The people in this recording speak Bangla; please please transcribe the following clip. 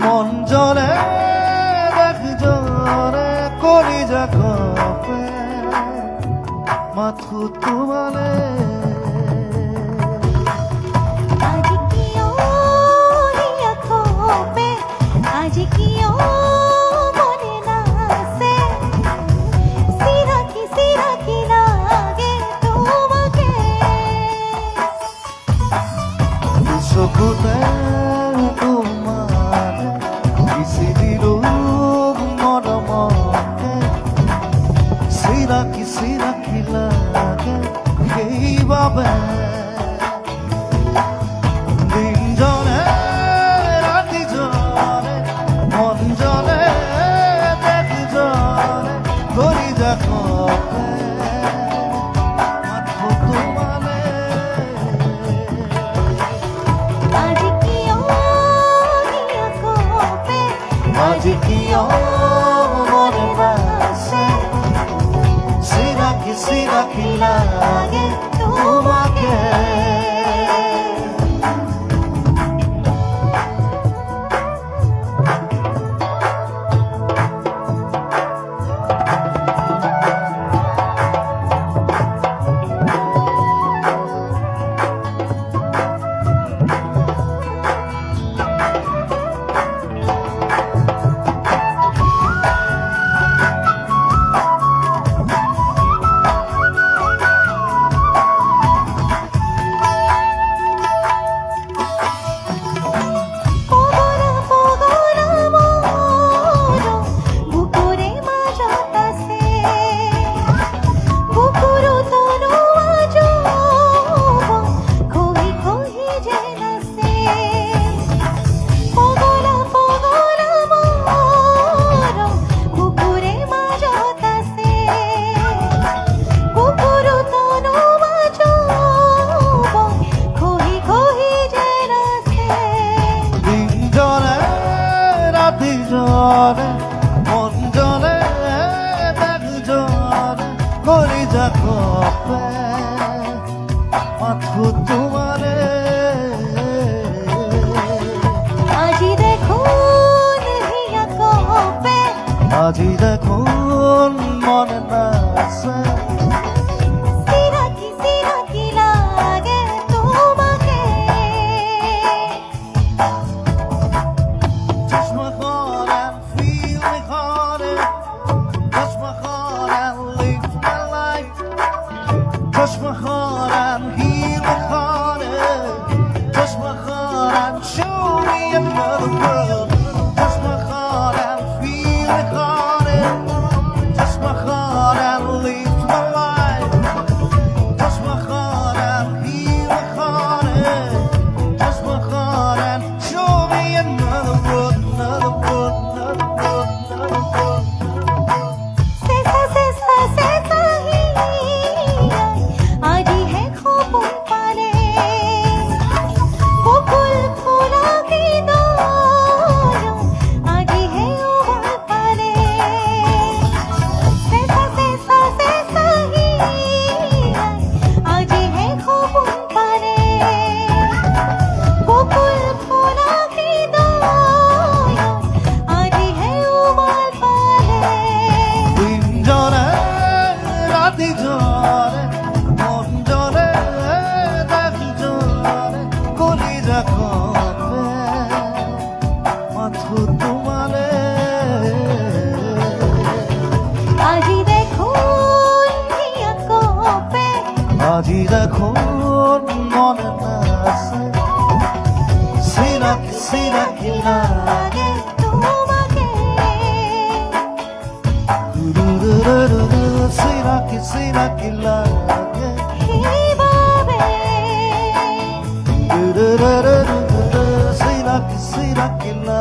মন জলে দেখ জরে কলিজা কপে মাথু তোমালে आज कियो हिया खोपे आज कियो मने नासे सिरा की लागे तुम्हाके চকুতে তোমারে কিসি দিলো মরমকে সিরা কি লাগে সেইভাবে দিন জলে রাতি জলে মন জলে দেখ জলে করি যা কপে মাথু তোমালে आज कियो हिया खोपे আজ কিয় মনে বাসে সিরা কি লাগে তোমাকে পগরা মোর বুকুরে মাজতাছে বুকুরু তনু আজো খহি খহি জেনাছে পগরা মোর বুকুরে মাজতাছে বুকুরু তনু আজো খহি খহি জেনাছে দিন জলে রাতি জলে মন জলে দেখ জলে করি যা কপে মাথু তোমারে আজি দেখুন হিয়া কপে আজি দেখুন মনে নাচে সিরা কি লাগে তোমাকে Touch my heart and feel me hearted. Touch my heart and live my life. Touch my heart and heal my hearted. Touch my heart and show me another world. Touch my heart and feel me hearted. Touch my heart and live my life. Touch my heart and heal my hearted. Touch my heart and show me another world, another world, another world, another world. सेसा ही आजी है खोपुन पाले बुकुल फूला की दोनों आजी है उबाल पाले सेसा ही आजी है खोपुन पाले बुकुल फूला की दोनों आजी है उबाल पाले দিন জলে রাতি জলে মন জলে দেখ জলে কলিজা কপে মাথু তোমালে আজি দেখুন হিয়া কপে আজি দেখুন মনে নাচে সিরা কি লাগে লাগে তোমাকে সিরা কি লাগে এইভাবে সিরা কি লাগে